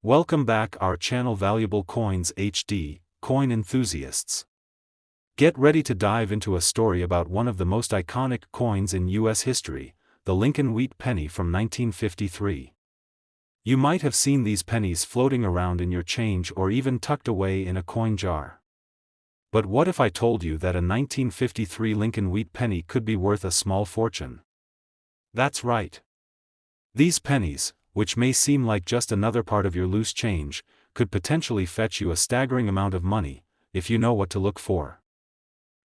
Welcome back our channel Valuable Coins HD, coin enthusiasts. Get ready to dive into a story about one of the most iconic coins in US history, the Lincoln Wheat Penny from 1953. You might have seen these pennies floating around in your change or even tucked away in a coin jar. But what if I told you that a 1953 Lincoln Wheat Penny could be worth a small fortune? That's right. These pennies, which may seem like just another part of your loose change, could potentially fetch you a staggering amount of money, if you know what to look for.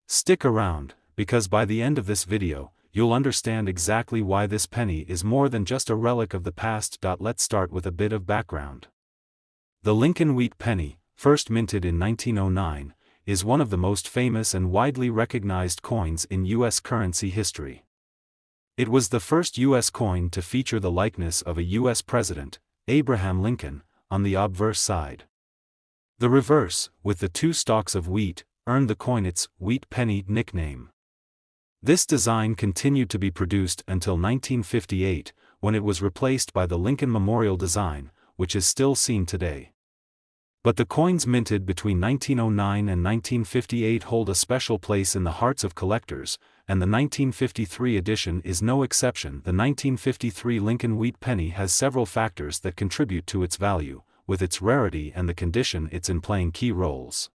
Stick around, because by the end of this video, you'll understand exactly why this penny is more than just a relic of the past. Let's start with a bit of background. The Lincoln Wheat Penny, first minted in 1909, is one of the most famous and widely recognized coins in U.S. currency history. It was the first U.S. coin to feature the likeness of a U.S. president, Abraham Lincoln, on the obverse side. The reverse, with the two stalks of wheat, earned the coin its wheat penny nickname. This design continued to be produced until 1958, when it was replaced by the Lincoln Memorial design, which is still seen today. But the coins minted between 1909 and 1958 hold a special place in the hearts of collectors, and the 1953 edition is no exception. The 1953 Lincoln Wheat Penny has several factors that contribute to its value, with its rarity and the condition it's in playing key roles.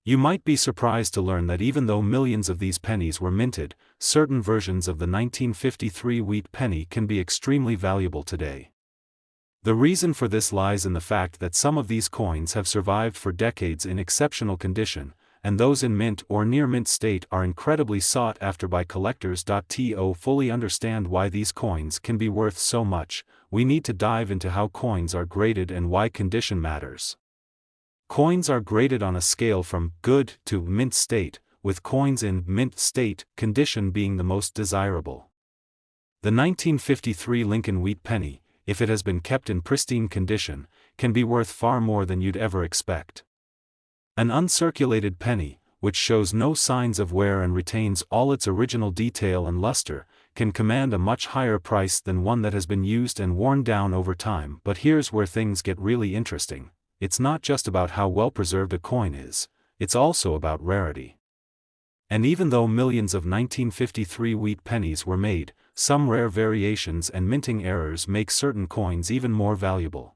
You might be surprised to learn that even though millions of these pennies were minted, certain versions of the 1953 Wheat Penny can be extremely valuable today. The reason for this lies in the fact that some of these coins have survived for decades in exceptional condition, and those in mint or near mint state are incredibly sought after by collectors. To fully understand why these coins can be worth so much, we need to dive into how coins are graded and why condition matters. Coins are graded on a scale from good to mint state, with coins in mint state condition being the most desirable. The 1953 Lincoln Wheat Penny, if it has been kept in pristine condition, can be worth far more than you'd ever expect. An uncirculated penny, which shows no signs of wear and retains all its original detail and luster, can command a much higher price than one that has been used and worn down over time. But here's where things get really interesting. It's not just about how well preserved a coin is, it's also about rarity. And even though millions of 1953 wheat pennies were made, some rare variations and minting errors make certain coins even more valuable.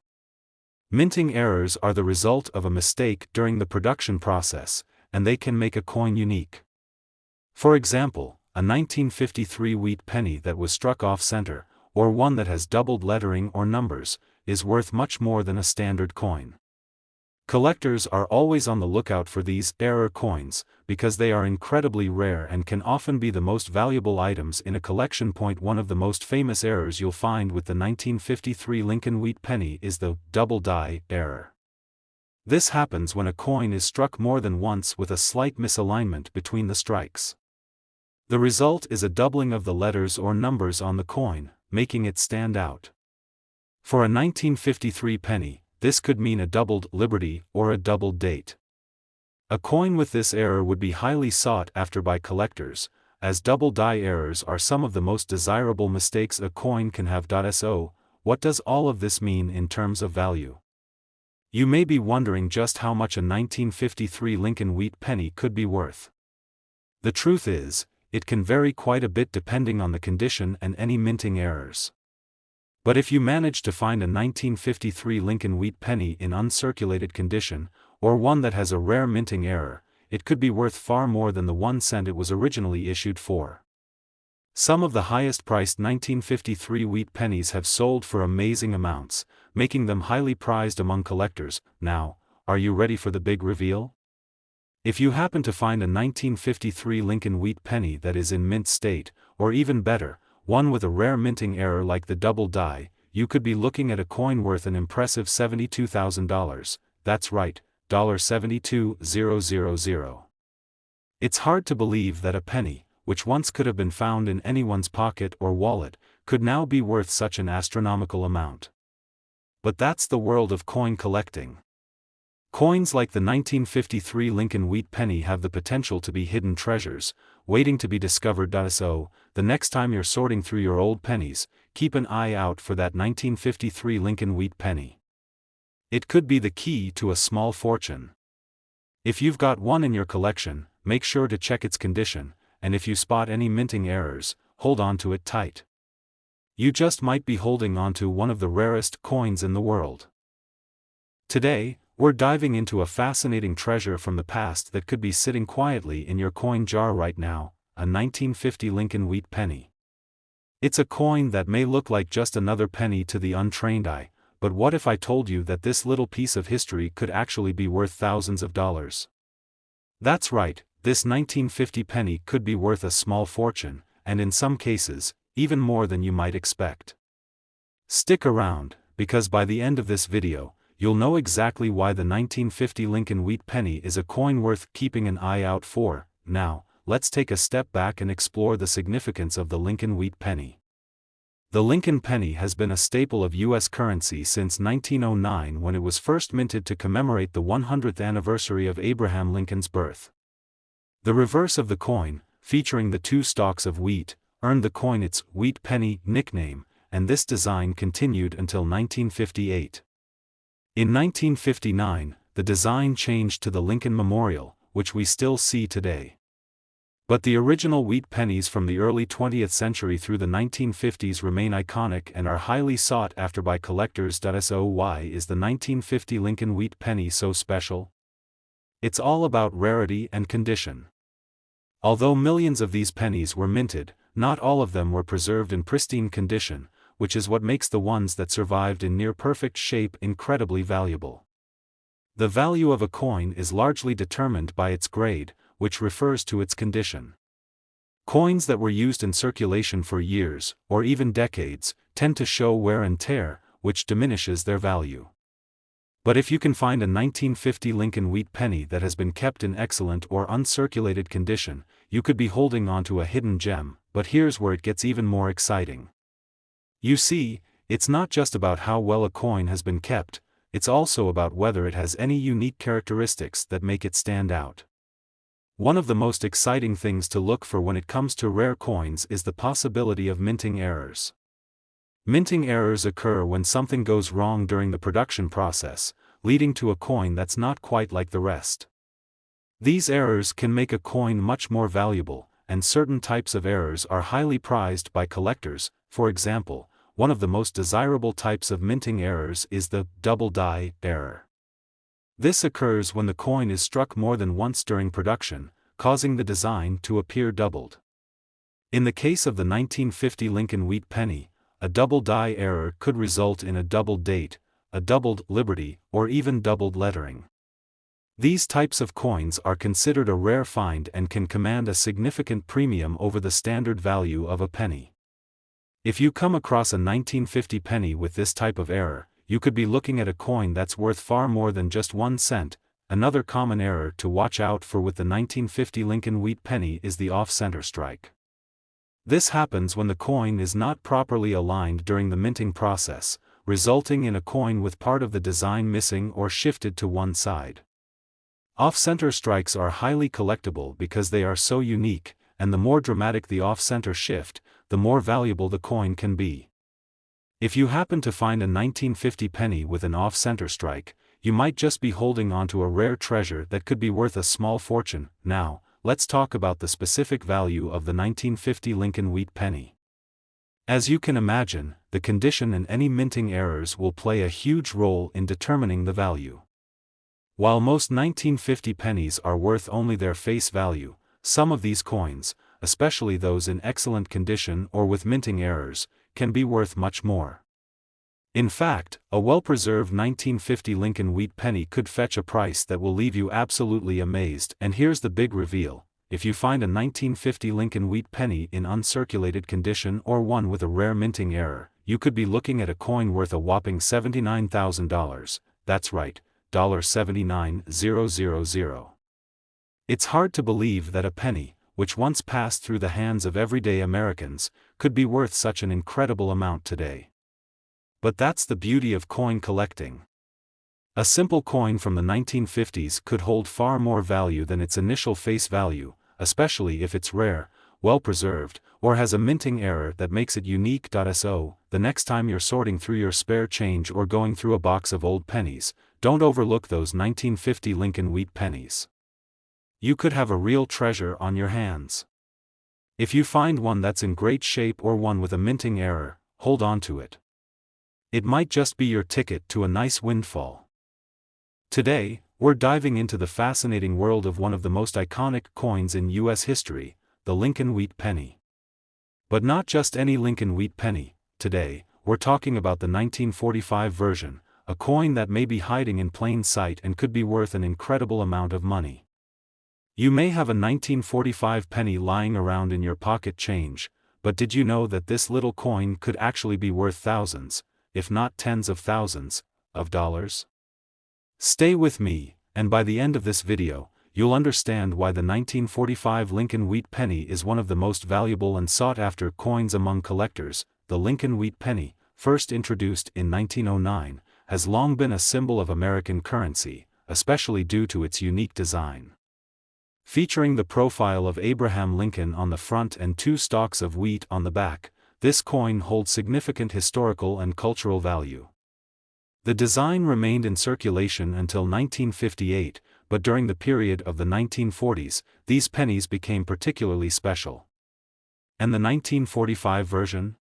Minting errors are the result of a mistake during the production process, and they can make a coin unique. For example, a 1953 wheat penny that was struck off-center, or one that has doubled lettering or numbers, is worth much more than a standard coin. Collectors are always on the lookout for these error coins, because they are incredibly rare and can often be the most valuable items in a collection. One of the most famous errors you'll find with the 1953 Lincoln Wheat Penny is the double die error. This happens when a coin is struck more than once with a slight misalignment between the strikes. The result is a doubling of the letters or numbers on the coin, making it stand out. For a 1953 penny, this could mean a doubled Liberty or a doubled date. A coin with this error would be highly sought after by collectors, as double die errors are some of the most desirable mistakes a coin can have. So, what does all of this mean in terms of value? You may be wondering just how much a 1953 Lincoln Wheat Penny could be worth. The truth is, it can vary quite a bit depending on the condition and any minting errors. But if you manage to find a 1953 Lincoln Wheat Penny in uncirculated condition, or one that has a rare minting error, it could be worth far more than the 1 cent it was originally issued for. Some of the highest-priced 1953 wheat pennies have sold for amazing amounts, making them highly prized among collectors. Now, are you ready for the big reveal? If you happen to find a 1953 Lincoln Wheat Penny that is in mint state, or even better, one with a rare minting error like the double die, you could be looking at a coin worth an impressive $72,000, that's right, $72,000. It's hard to believe that a penny, which once could have been found in anyone's pocket or wallet, could now be worth such an astronomical amount. But that's the world of coin collecting. Coins like the 1953 Lincoln Wheat Penny have the potential to be hidden treasures, waiting to be discovered. So, the next time you're sorting through your old pennies, keep an eye out for that 1953 Lincoln Wheat Penny. It could be the key to a small fortune. If you've got one in your collection, make sure to check its condition, and if you spot any minting errors, hold on to it tight. You just might be holding onto one of the rarest coins in the world. Today, we're diving into a fascinating treasure from the past that could be sitting quietly in your coin jar right now, a 1950 Lincoln wheat penny. It's a coin that may look like just another penny to the untrained eye, but what if I told you that this little piece of history could actually be worth thousands of dollars? That's right, this 1950 penny could be worth a small fortune, and in some cases, even more than you might expect. Stick around, because by the end of this video, you'll know exactly why the 1950 Lincoln wheat penny is a coin worth keeping an eye out for. Now, let's take a step back and explore the significance of the Lincoln wheat penny. The Lincoln penny has been a staple of U.S. currency since 1909 when it was first minted to commemorate the 100th anniversary of Abraham Lincoln's birth. The reverse of the coin, featuring the two stalks of wheat, earned the coin its wheat penny nickname, and this design continued until 1958. In 1959, the design changed to the Lincoln Memorial, which we still see today. But the original wheat pennies from the early 20th century through the 1950s remain iconic and are highly sought after by collectors. So why is the 1950 Lincoln wheat penny so special? It's all about rarity and condition. Although millions of these pennies were minted, not all of them were preserved in pristine condition, which is what makes the ones that survived in near-perfect shape incredibly valuable. The value of a coin is largely determined by its grade, which refers to its condition. Coins that were used in circulation for years, or even decades, tend to show wear and tear, which diminishes their value. But if you can find a 1950 Lincoln wheat penny that has been kept in excellent or uncirculated condition, you could be holding onto a hidden gem. But here's where it gets even more exciting. You see, it's not just about how well a coin has been kept, it's also about whether it has any unique characteristics that make it stand out. One of the most exciting things to look for when it comes to rare coins is the possibility of minting errors. Minting errors occur when something goes wrong during the production process, leading to a coin that's not quite like the rest. These errors can make a coin much more valuable, and certain types of errors are highly prized by collectors. For example, one of the most desirable types of minting errors is the double die error. This occurs when the coin is struck more than once during production, causing the design to appear doubled. In the case of the 1950 Lincoln wheat penny, a double die error could result in a doubled date, a doubled liberty, or even doubled lettering. These types of coins are considered a rare find and can command a significant premium over the standard value of a penny. If you come across a 1950 penny with this type of error, you could be looking at a coin that's worth far more than just 1 cent. Another common error to watch out for with the 1950 Lincoln wheat penny is the off-center strike. This happens when the coin is not properly aligned during the minting process, resulting in a coin with part of the design missing or shifted to one side. Off-center strikes are highly collectible because they are so unique, and the more dramatic the off-center shift, the more valuable the coin can be. If you happen to find a 1950 penny with an off-center strike, you might just be holding onto a rare treasure that could be worth a small fortune. Now, let's talk about the specific value of the 1950 Lincoln wheat penny. As you can imagine, the condition and any minting errors will play a huge role in determining the value. While most 1950 pennies are worth only their face value, some of these coins, especially those in excellent condition or with minting errors, can be worth much more. In fact, a well-preserved 1950 Lincoln wheat penny could fetch a price that will leave you absolutely amazed. And here's the big reveal: if you find a 1950 Lincoln wheat penny in uncirculated condition or one with a rare minting error, you could be looking at a coin worth a whopping $79,000. That's right, $79,000. It's hard to believe that a penny, which once passed through the hands of everyday Americans, could be worth such an incredible amount today. But that's the beauty of coin collecting. A simple coin from the 1950s could hold far more value than its initial face value, especially if it's rare. well preserved, or has a minting error that makes it unique. So, the next time you're sorting through your spare change or going through a box of old pennies, don't overlook those 1950 Lincoln wheat pennies. You could have a real treasure on your hands. If you find one that's in great shape or one with a minting error, hold on to it. It might just be your ticket to a nice windfall. Today, we're diving into the fascinating world of one of the most iconic coins in U.S. history, the Lincoln wheat penny. But not just any Lincoln wheat penny. Today, we're talking about the 1945 version, a coin that may be hiding in plain sight and could be worth an incredible amount of money. You may have a 1945 penny lying around in your pocket change, but did you know that this little coin could actually be worth thousands, if not tens of thousands, of dollars? Stay with me, and by the end of this video, you'll understand why the 1945 Lincoln wheat penny is one of the most valuable and sought-after coins among collectors. The Lincoln wheat penny, first introduced in 1909, has long been a symbol of American currency, especially due to its unique design. Featuring the profile of Abraham Lincoln on the front and two stalks of wheat on the back, this coin holds significant historical and cultural value. The design remained in circulation until 1958, but during the period of the 1940s, these pennies became particularly special. And the 1945 version?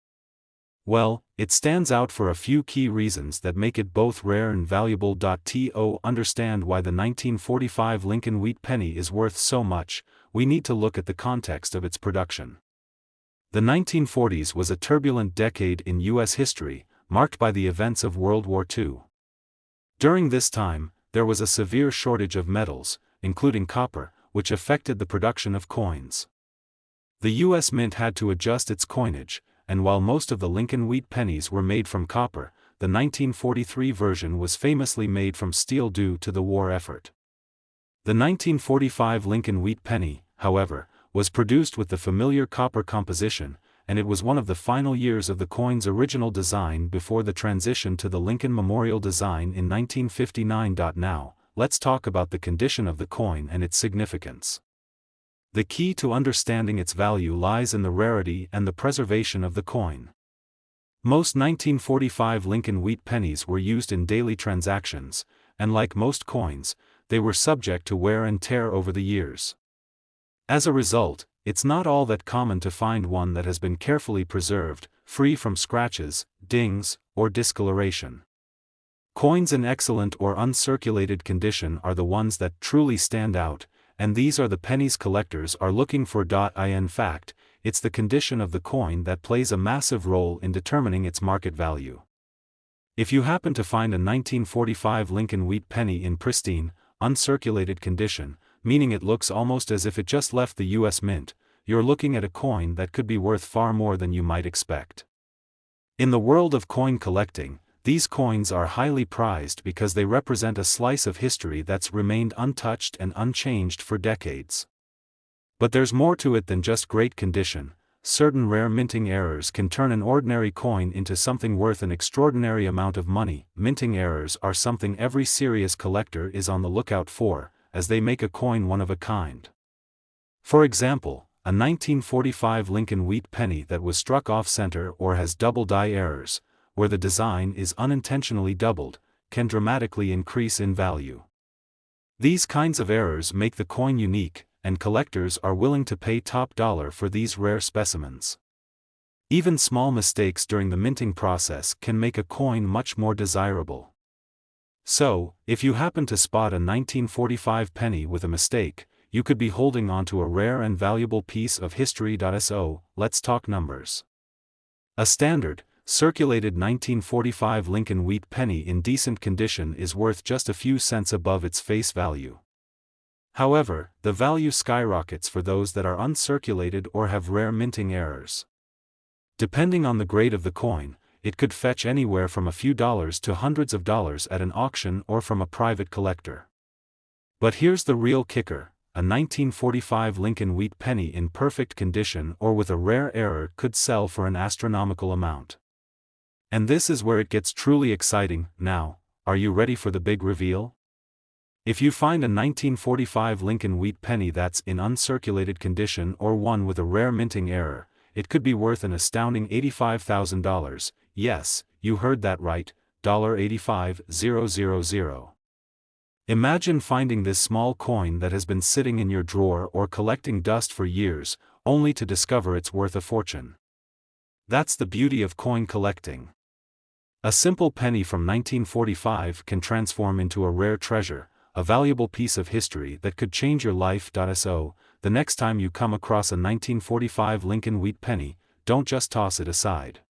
Well, it stands out for a few key reasons that make it both rare and valuable. To understand why the 1945 Lincoln wheat penny is worth so much, we need to look at the context of its production. The 1940s was a turbulent decade in U.S. history, marked by the events of World War II. During this time, there was a severe shortage of metals, including copper, which affected the production of coins. The U.S. Mint had to adjust its coinage, and while most of the Lincoln wheat pennies were made from copper, the 1943 version was famously made from steel due to the war effort. The 1945 Lincoln wheat penny, however, was produced with the familiar copper composition, and it was one of the final years of the coin's original design before the transition to the Lincoln Memorial design in 1959. Now, let's talk about the condition of the coin and its significance. The key to understanding its value lies in the rarity and the preservation of the coin. Most 1945 Lincoln wheat pennies were used in daily transactions, and like most coins, they were subject to wear and tear over the years. As a result, it's not all that common to find one that has been carefully preserved, free from scratches, dings, or discoloration. Coins in excellent or uncirculated condition are the ones that truly stand out, and these are the pennies collectors are looking for. In fact, it's the condition of the coin that plays a massive role in determining its market value. If you happen to find a 1945 Lincoln wheat penny in pristine, uncirculated condition, meaning it looks almost as if it just left the U.S. Mint, you're looking at a coin that could be worth far more than you might expect. In the world of coin collecting, these coins are highly prized because they represent a slice of history that's remained untouched and unchanged for decades. But there's more to it than just great condition. Certain rare minting errors can turn an ordinary coin into something worth an extraordinary amount of money. Minting errors are something every serious collector is on the lookout for, as they make a coin one of a kind. For example, a 1945 Lincoln wheat penny that was struck off-center or has double die errors, where the design is unintentionally doubled, can dramatically increase in value. These kinds of errors make the coin unique, and collectors are willing to pay top dollar for these rare specimens. Even small mistakes during the minting process can make a coin much more desirable. So, if you happen to spot a 1945 penny with a mistake, you could be holding onto a rare and valuable piece of history. So, let's talk numbers. A standard, circulated 1945 Lincoln wheat penny in decent condition is worth just a few cents above its face value. However, the value skyrockets for those that are uncirculated or have rare minting errors. Depending on the grade of the coin, it could fetch anywhere from a few dollars to hundreds of dollars at an auction or from a private collector. But here's the real kicker. A 1945 Lincoln wheat penny in perfect condition or with a rare error could sell for an astronomical amount. And this is where it gets truly exciting. Now, are you ready for the big reveal? If you find a 1945 Lincoln wheat penny that's in uncirculated condition or one with a rare minting error, it could be worth an astounding $85,000. Yes, you heard that right, $85,000. Imagine finding this small coin that has been sitting in your drawer or collecting dust for years, only to discover it's worth a fortune. That's the beauty of coin collecting. A simple penny from 1945 can transform into a rare treasure, a valuable piece of history that could change your life. So, the next time you come across a 1945 Lincoln wheat penny, don't just toss it aside.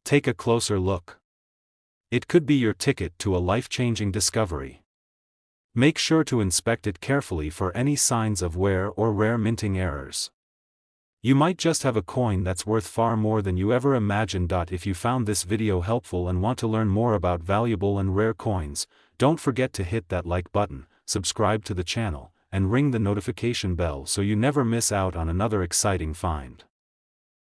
Take a closer look. It could be your ticket to a life-changing discovery. Make sure to inspect it carefully for any signs of wear or rare minting errors. You might just have a coin that's worth far more than you ever imagined. If you found this video helpful and want to learn more about valuable and rare coins, don't forget to hit that like button, subscribe to the channel, and ring the notification bell so you never miss out on another exciting find.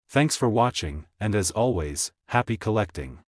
Thanks for watching, and as always, happy collecting.